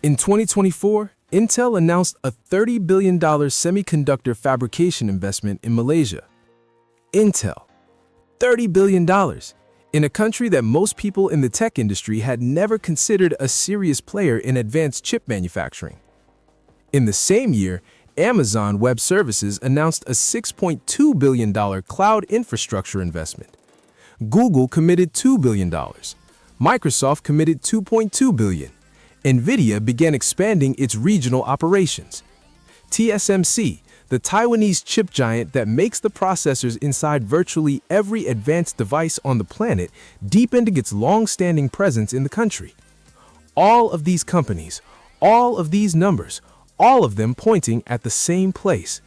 In 2024, Intel announced a $30 billion semiconductor fabrication investment in Malaysia. Intel, $30 billion, in a country that most people in the tech industry had never considered a serious player in advanced chip manufacturing. In the same year, Amazon Web Services announced a $6.2 billion cloud infrastructure investment. Google committed $2 billion. Microsoft committed $2.2 billion. NVIDIA began expanding its regional operations. TSMC, the Taiwanese chip giant that makes the processors inside virtually every advanced device on the planet, deepened its long-standing presence in the country. All of these companies, all of these numbers, all of them pointing at the same place,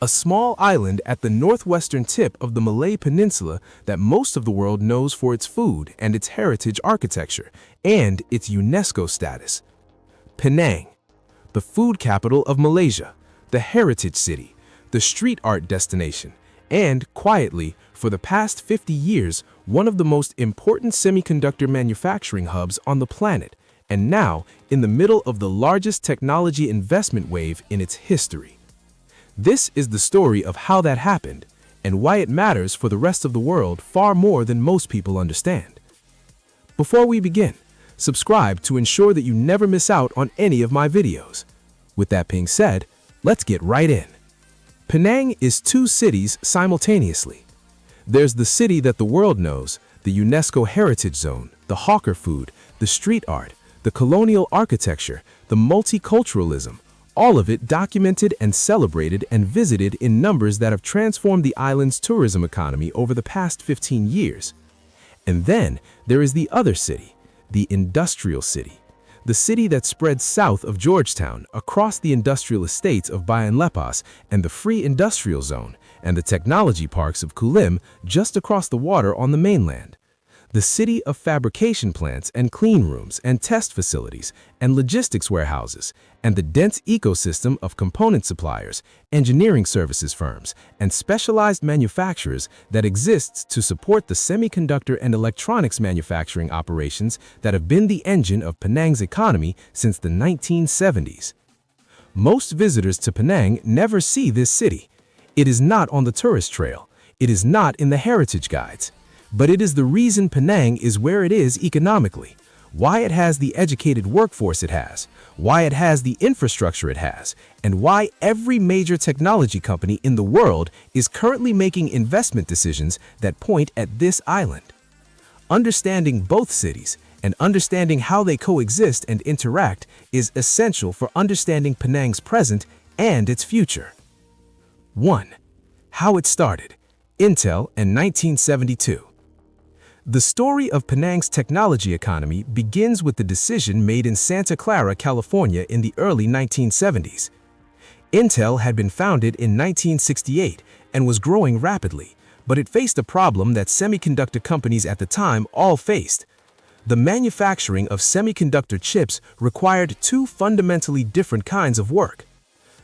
a small island at the northwestern tip of the Malay Peninsula that most of the world knows for its food and its heritage architecture and its UNESCO status. Penang, the food capital of Malaysia, the heritage city, the street art destination, and, quietly, for the past 50 years, one of the most important semiconductor manufacturing hubs on the planet, and now in the middle of the largest technology investment wave in its history. This is the story of how that happened and why it matters for the rest of the world far more than most people understand. Before we begin, subscribe to ensure that you never miss out on any of my videos. With that being said, let's get right in. Penang is two cities simultaneously. There's the city that the world knows, the UNESCO Heritage Zone, the hawker food, the street art, the colonial architecture, the multiculturalism, all of it documented and celebrated and visited in numbers that have transformed the island's tourism economy over the past 15 years. And then there is the other city, the industrial city, the city that spreads south of Georgetown, across the industrial estates of Bayan Lepas and the Free Industrial Zone, and the technology parks of Kulim just across the water on the mainland. The city of fabrication plants and clean rooms and test facilities and logistics warehouses, and the dense ecosystem of component suppliers, engineering services firms, and specialized manufacturers that exists to support the semiconductor and electronics manufacturing operations that have been the engine of Penang's economy since the 1970s. Most visitors to Penang never see this city. It is not on the tourist trail. It is not in the heritage guides. But it is the reason Penang is where it is economically, why it has the educated workforce it has, why it has the infrastructure it has, and why every major technology company in the world is currently making investment decisions that point at this island. Understanding both cities and understanding how they coexist and interact is essential for understanding Penang's present and its future. 1. How it started. Intel in 1972. The story of Penang's technology economy begins with the decision made in Santa Clara, California in the early 1970s. Intel had been founded in 1968 and was growing rapidly, but it faced a problem that semiconductor companies at the time all faced. The manufacturing of semiconductor chips required two fundamentally different kinds of work.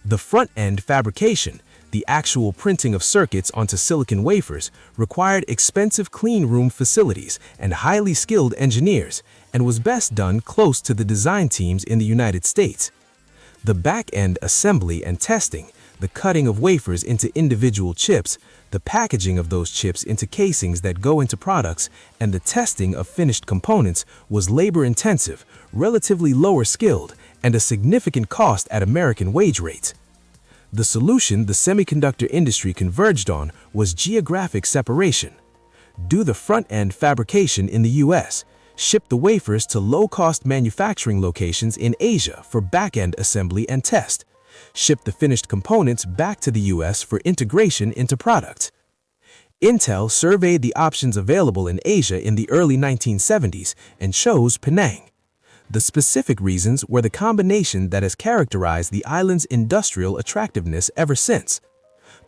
The front-end fabrication, the actual printing of circuits onto silicon wafers, required expensive clean room facilities and highly skilled engineers, and was best done close to the design teams in the United States. The back-end assembly and testing, the cutting of wafers into individual chips, the packaging of those chips into casings that go into products, and the testing of finished components was labor-intensive, relatively lower skilled, and a significant cost at American wage rates. The solution the semiconductor industry converged on was geographic separation. Do the front-end fabrication in the US, ship the wafers to low-cost manufacturing locations in Asia for back-end assembly and test, ship the finished components back to the US for integration into products. Intel surveyed the options available in Asia in the early 1970s and chose Penang. The specific reasons were the combination that has characterized the island's industrial attractiveness ever since: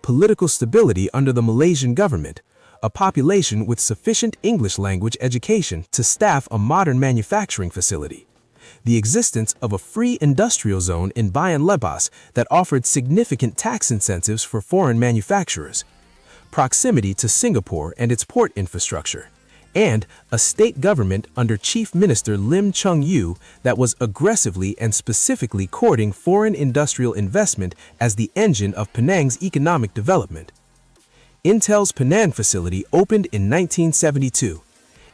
political stability under the Malaysian government, a population with sufficient English language education to staff a modern manufacturing facility, the existence of a free industrial zone in Bayan Lepas that offered significant tax incentives for foreign manufacturers, proximity to Singapore and its port infrastructure, and a state government under Chief Minister Lim Chung-yu that was aggressively and specifically courting foreign industrial investment as the engine of Penang's economic development. Intel's Penang facility opened in 1972.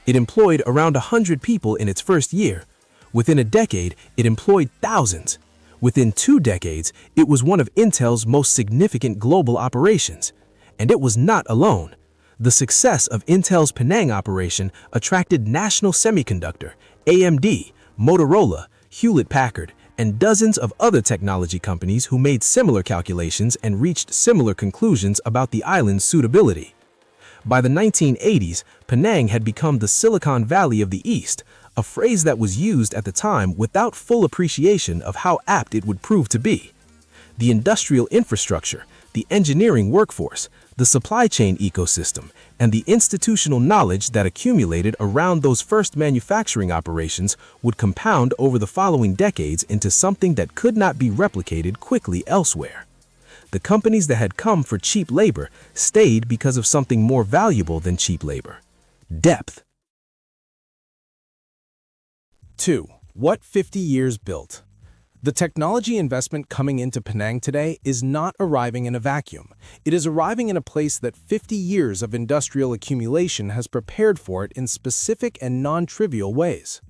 It employed around 100 people in its first year. Within a decade, it employed thousands. Within 2 decades, it was one of Intel's most significant global operations. And it was not alone. The success of Intel's Penang operation attracted National Semiconductor, AMD, Motorola, Hewlett-Packard, and dozens of other technology companies who made similar calculations and reached similar conclusions about the island's suitability. By the 1980s, Penang had become the Silicon Valley of the East, a phrase that was used at the time without full appreciation of how apt it would prove to be. The industrial infrastructure, the engineering workforce, the supply chain ecosystem, and the institutional knowledge that accumulated around those first manufacturing operations would compound over the following decades into something that could not be replicated quickly elsewhere. The companies that had come for cheap labor stayed because of something more valuable than cheap labor: depth. 2. What 50 years built? The technology investment coming into Penang today is not arriving in a vacuum. It is arriving in a place that 50 years of industrial accumulation has prepared for it in specific and non-trivial ways.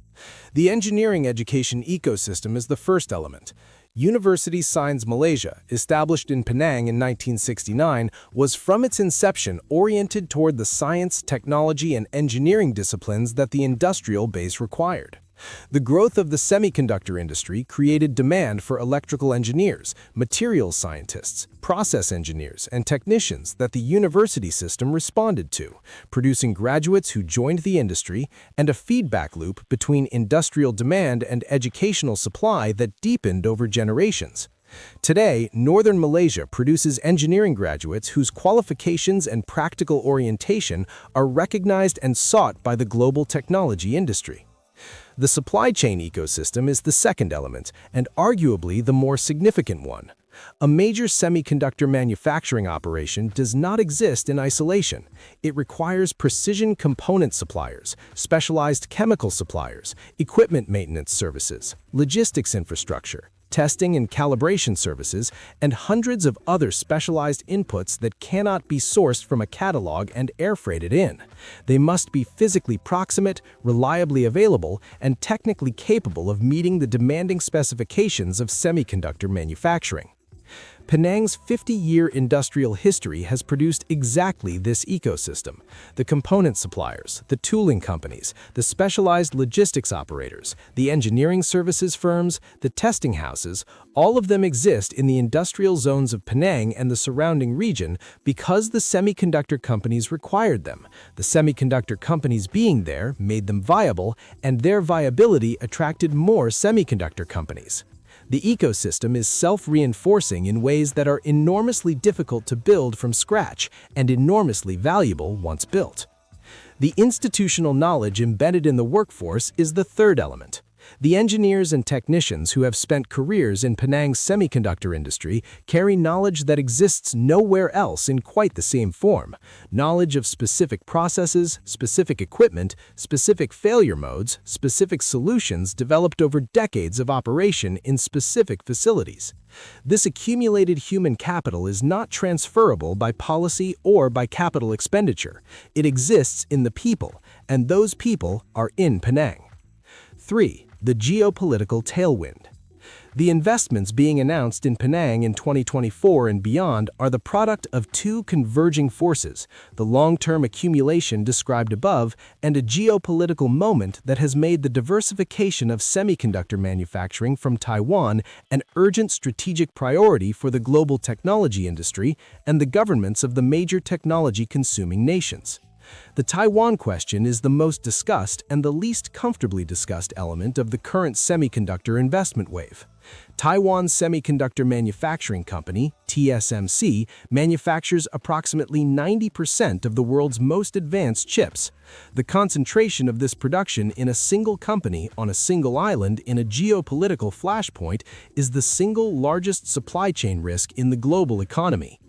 The engineering education ecosystem is the first element. University Science Malaysia, established in Penang in 1969, was from its inception oriented toward the science, technology, and engineering disciplines that the industrial base required. The growth of the semiconductor industry created demand for electrical engineers, materials scientists, process engineers, and technicians that the university system responded to, producing graduates who joined the industry and a feedback loop between industrial demand and educational supply that deepened over generations. Today, northern Malaysia produces engineering graduates whose qualifications and practical orientation are recognized and sought by the global technology industry. The supply chain ecosystem is the second element, and arguably the more significant one. A major semiconductor manufacturing operation does not exist in isolation. It requires precision component suppliers, specialized chemical suppliers, equipment maintenance services, logistics infrastructure, testing and calibration services, and hundreds of other specialized inputs that cannot be sourced from a catalog and air freighted in. They must be physically proximate, reliably available, and technically capable of meeting the demanding specifications of semiconductor manufacturing. Penang's 50-year industrial history has produced exactly this ecosystem. The component suppliers, the tooling companies, the specialized logistics operators, the engineering services firms, the testing houses, all of them exist in the industrial zones of Penang and the surrounding region because the semiconductor companies required them. The semiconductor companies being there made them viable, and their viability attracted more semiconductor companies. The ecosystem is self-reinforcing in ways that are enormously difficult to build from scratch and enormously valuable once built. The institutional knowledge embedded in the workforce is the third element. The engineers and technicians who have spent careers in Penang's semiconductor industry carry knowledge that exists nowhere else in quite the same form. Knowledge of specific processes, specific equipment, specific failure modes, specific solutions developed over decades of operation in specific facilities. This accumulated human capital is not transferable by policy or by capital expenditure. It exists in the people, and those people are in Penang. 3. The geopolitical tailwind. The investments being announced in Penang in 2024 and beyond are the product of two converging forces, the long-term accumulation described above and a geopolitical moment that has made the diversification of semiconductor manufacturing from Taiwan an urgent strategic priority for the global technology industry and the governments of the major technology-consuming nations. The Taiwan question is the most discussed and the least comfortably discussed element of the current semiconductor investment wave. Taiwan Semiconductor Manufacturing Company, TSMC, manufactures approximately 90% of the world's most advanced chips. The concentration of this production in a single company on a single island in a geopolitical flashpoint is the single largest supply chain risk in the global economy.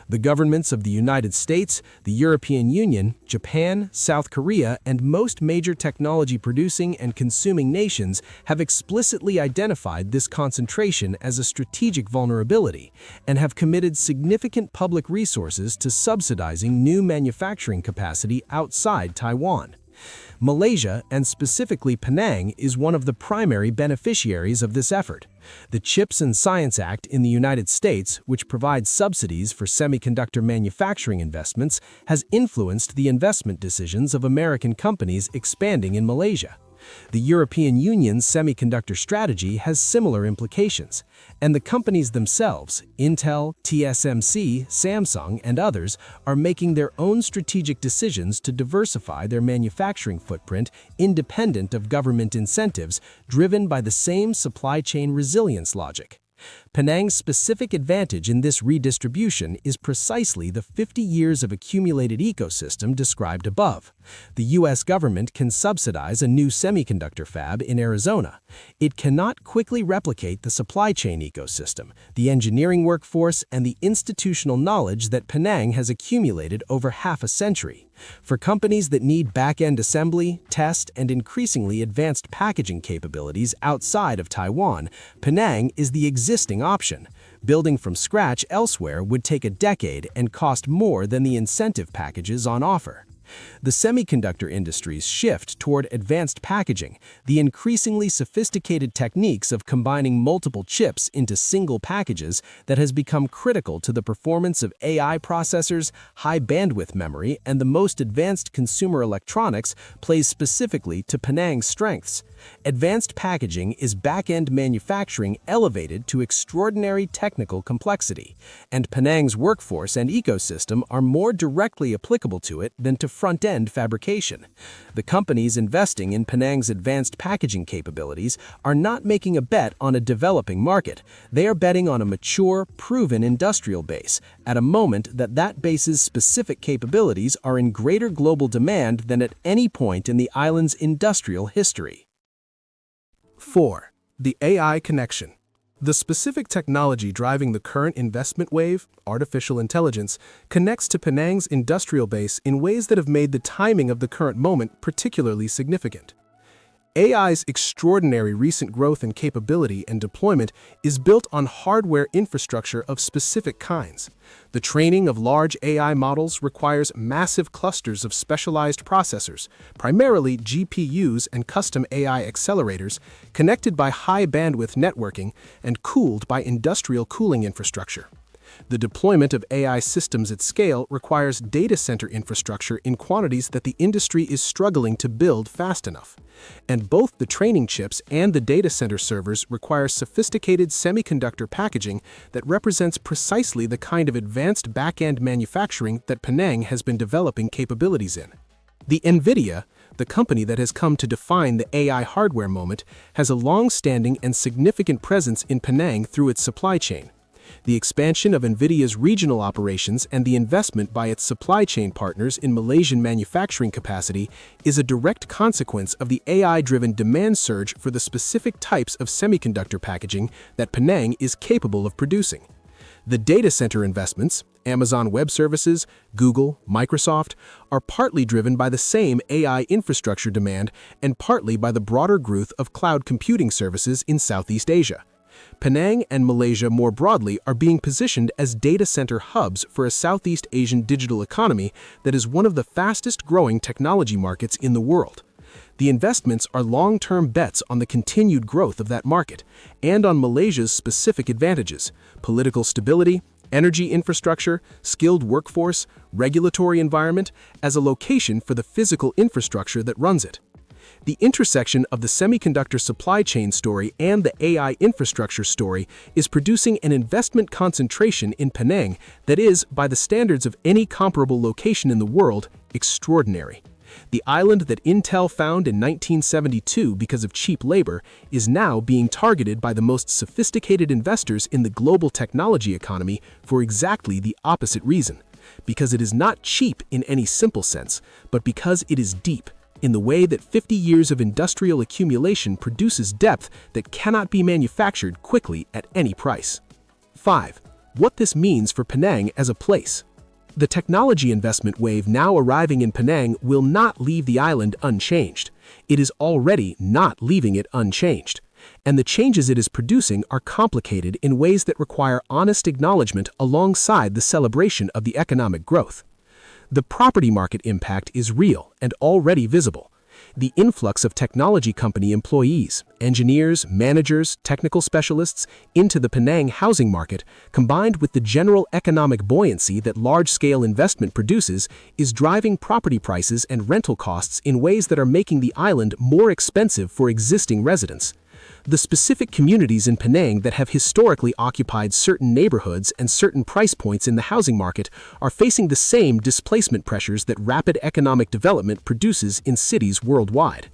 The governments of the United States, the European Union, Japan, South Korea, and most major technology-producing and consuming nations have explicitly identified this concentration as a strategic vulnerability and have committed significant public resources to subsidizing new manufacturing capacity outside Taiwan. Malaysia, and specifically Penang, is one of the primary beneficiaries of this effort. The CHIPS and Science Act in the United States, which provides subsidies for semiconductor manufacturing investments, has influenced the investment decisions of American companies expanding in Malaysia. The European Union's semiconductor strategy has similar implications, and the companies themselves, Intel, TSMC, Samsung, and others, are making their own strategic decisions to diversify their manufacturing footprint independent of government incentives, driven by the same supply chain resilience logic. Penang's specific advantage in this redistribution is precisely the 50 years of accumulated ecosystem described above. The U.S. government can subsidize a new semiconductor fab in Arizona. It cannot quickly replicate the supply chain ecosystem, the engineering workforce, and the institutional knowledge that Penang has accumulated over half a century. For companies that need back-end assembly, test, and increasingly advanced packaging capabilities outside of Taiwan, Penang is the existing option. Building from scratch elsewhere would take a decade and cost more than the incentive packages on offer. The semiconductor industry's shift toward advanced packaging, the increasingly sophisticated techniques of combining multiple chips into single packages that has become critical to the performance of AI processors, high-bandwidth memory, and the most advanced consumer electronics, plays specifically to Penang's strengths. Advanced packaging is back-end manufacturing elevated to extraordinary technical complexity, and Penang's workforce and ecosystem are more directly applicable to it than to front-end fabrication. The companies investing in Penang's advanced packaging capabilities are not making a bet on a developing market. They are betting on a mature, proven industrial base, at a moment that base's specific capabilities are in greater global demand than at any point in the island's industrial history. 4. The AI connection. The specific technology driving the current investment wave, artificial intelligence, connects to Penang's industrial base in ways that have made the timing of the current moment particularly significant. AI's extraordinary recent growth and capability and deployment is built on hardware infrastructure of specific kinds. The training of large AI models requires massive clusters of specialized processors, primarily GPUs and custom AI accelerators, connected by high-bandwidth networking and cooled by industrial cooling infrastructure. The deployment of AI systems at scale requires data center infrastructure in quantities that the industry is struggling to build fast enough. And both the training chips and the data center servers require sophisticated semiconductor packaging that represents precisely the kind of advanced back-end manufacturing that Penang has been developing capabilities in. The NVIDIA, the company that has come to define the AI hardware moment, has a long-standing and significant presence in Penang through its supply chain. The expansion of NVIDIA's regional operations and the investment by its supply chain partners in Malaysian manufacturing capacity is a direct consequence of the AI-driven demand surge for the specific types of semiconductor packaging that Penang is capable of producing. The data center investments, Amazon Web Services, Google, Microsoft, are partly driven by the same AI infrastructure demand and partly by the broader growth of cloud computing services in Southeast Asia. Penang and Malaysia more broadly are being positioned as data center hubs for a Southeast Asian digital economy that is one of the fastest growing technology markets in the world. The investments are long-term bets on the continued growth of that market and on Malaysia's specific advantages: political stability, energy infrastructure, skilled workforce, regulatory environment, as a location for the physical infrastructure that runs it. The intersection of the semiconductor supply chain story and the AI infrastructure story is producing an investment concentration in Penang that is, by the standards of any comparable location in the world, extraordinary. The island that Intel found in 1972 because of cheap labor is now being targeted by the most sophisticated investors in the global technology economy for exactly the opposite reason. Because it is not cheap in any simple sense, but because it is deep, in the way that 50 years of industrial accumulation produces depth that cannot be manufactured quickly at any price. 5. what this means for Penang as a place. The technology investment wave now arriving in Penang will not leave the island unchanged. It is already not leaving it unchanged. And the changes it is producing are complicated in ways that require honest acknowledgement alongside the celebration of the economic growth. The property market impact is real and already visible. The influx of technology company employees, engineers, managers, technical specialists into the Penang housing market, combined with the general economic buoyancy that large-scale investment produces, is driving property prices and rental costs in ways that are making the island more expensive for existing residents. The specific communities in Penang that have historically occupied certain neighborhoods and certain price points in the housing market are facing the same displacement pressures that rapid economic development produces in cities worldwide.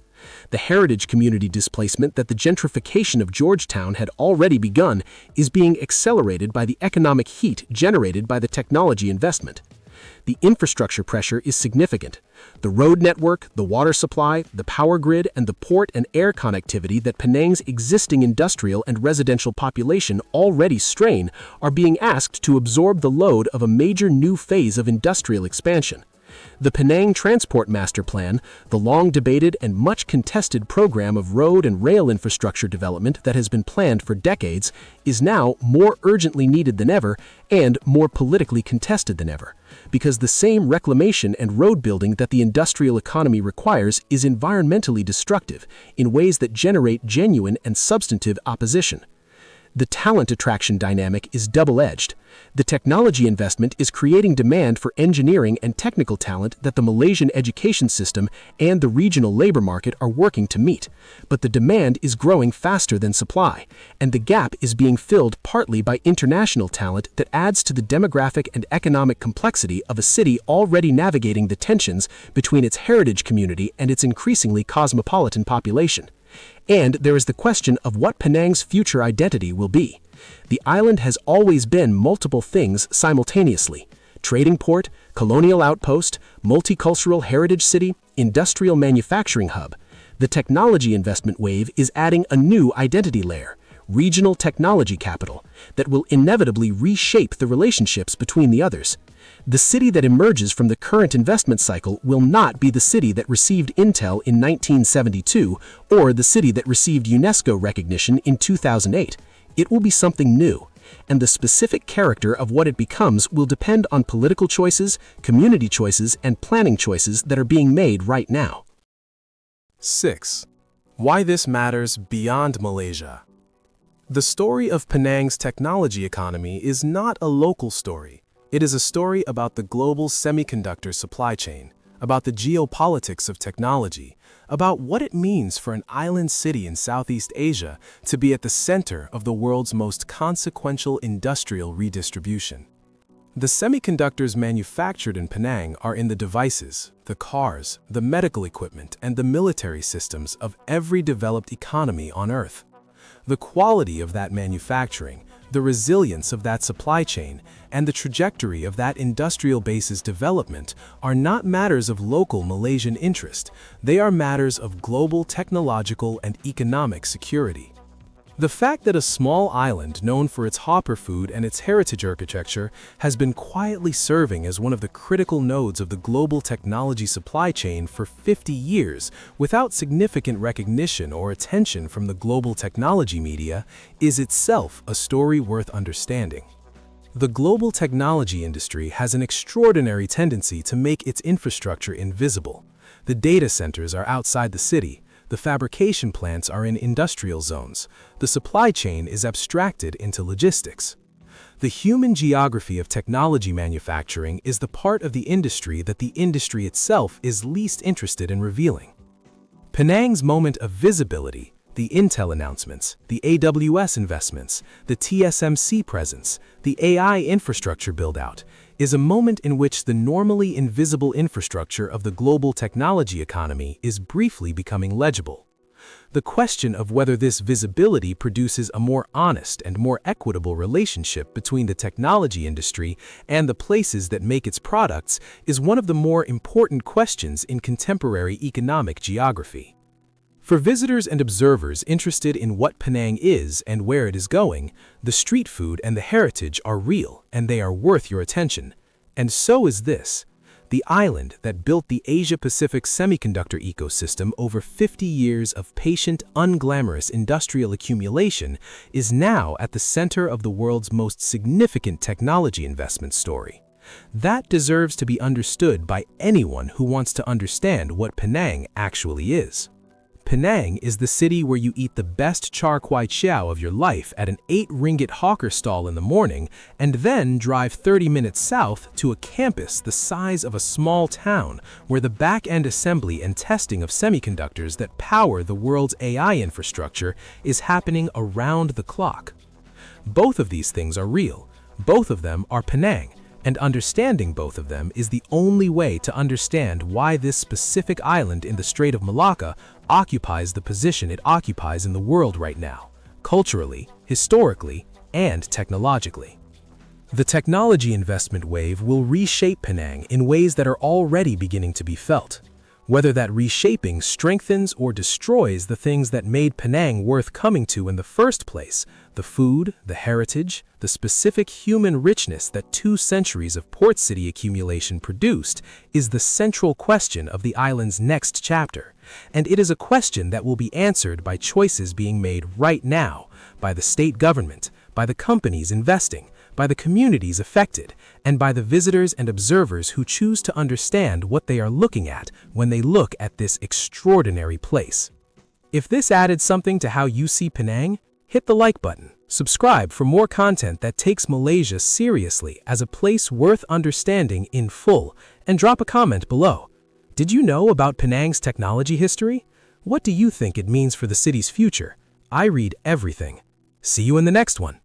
The heritage community displacement that the gentrification of Georgetown had already begun is being accelerated by the economic heat generated by the technology investment. The infrastructure pressure is significant. The road network, the water supply, the power grid, and the port and air connectivity that Penang's existing industrial and residential population already strain are being asked to absorb the load of a major new phase of industrial expansion. The Penang Transport Master Plan, the long-debated and much-contested program of road and rail infrastructure development that has been planned for decades, is now more urgently needed than ever and more politically contested than ever, because the same reclamation and road building that the industrial economy requires is environmentally destructive in ways that generate genuine and substantive opposition. The talent attraction dynamic is double-edged. The technology investment is creating demand for engineering and technical talent that the Malaysian education system and the regional labor market are working to meet. But the demand is growing faster than supply, and the gap is being filled partly by international talent that adds to the demographic and economic complexity of a city already navigating the tensions between its heritage community and its increasingly cosmopolitan population. And there is the question of what Penang's future identity will be. The island has always been multiple things simultaneously: trading port, colonial outpost, multicultural heritage city, industrial manufacturing hub. The technology investment wave is adding a new identity layer: regional technology capital, that will inevitably reshape the relationships between the others. The city that emerges from the current investment cycle will not be the city that received Intel in 1972 or the city that received UNESCO recognition in 2008. It will be something new, and the specific character of what it becomes will depend on political choices, community choices, and planning choices that are being made right now. 6. Why this matters beyond Malaysia. The story of Penang's technology economy is not a local story. It is a story about the global semiconductor supply chain, about the geopolitics of technology, about what it means for an island city in Southeast Asia to be at the center of the world's most consequential industrial redistribution. The semiconductors manufactured in Penang are in the devices, the cars, the medical equipment, and the military systems of every developed economy on Earth. The quality of that manufacturing, the resilience of that supply chain, and the trajectory of that industrial base's development are not matters of local Malaysian interest. They are matters of global technological and economic security. The fact that a small island known for its hopper food and its heritage architecture has been quietly serving as one of the critical nodes of the global technology supply chain for 50 years without significant recognition or attention from the global technology media is itself a story worth understanding. The global technology industry has an extraordinary tendency to make its infrastructure invisible. The data centers are outside the city. The fabrication plants are in industrial zones. The supply chain is abstracted into logistics. The human geography of technology manufacturing is the part of the industry that the industry itself is least interested in revealing. Penang's moment of visibility, the Intel announcements, the AWS investments, the TSMC presence, the AI infrastructure build-out, is a moment in which the normally invisible infrastructure of the global technology economy is briefly becoming legible. The question of whether this visibility produces a more honest and more equitable relationship between the technology industry and the places that make its products is one of the more important questions in contemporary economic geography. For visitors and observers interested in what Penang is and where it is going, the street food and the heritage are real and they are worth your attention. And so is this. The island that built the Asia-Pacific semiconductor ecosystem over 50 years of patient, unglamorous industrial accumulation is now at the center of the world's most significant technology investment story. That deserves to be understood by anyone who wants to understand what Penang actually is. Penang is the city where you eat the best char kway teow of your life at an 8 ringgit hawker stall in the morning and then drive 30 minutes south to a campus the size of a small town where the back-end assembly and testing of semiconductors that power the world's AI infrastructure is happening around the clock. Both of these things are real. Both of them are Penang. And understanding both of them is the only way to understand why this specific island in the Strait of Malacca occupies the position it occupies in the world right now, culturally, historically, and technologically. The technology investment wave will reshape Penang in ways that are already beginning to be felt. Whether that reshaping strengthens or destroys the things that made Penang worth coming to in the first place, the food, the heritage, the specific human richness that 2 centuries of port city accumulation produced, is the central question of the island's next chapter. And it is a question that will be answered by choices being made right now, by the state government, by the companies investing, by the communities affected, and by the visitors and observers who choose to understand what they are looking at when they look at this extraordinary place. If this added something to how you see Penang, hit the like button. Subscribe for more content that takes Malaysia seriously as a place worth understanding in full, and drop a comment below. Did you know about Penang's technology history? What do you think it means for the city's future? I read everything. See you in the next one.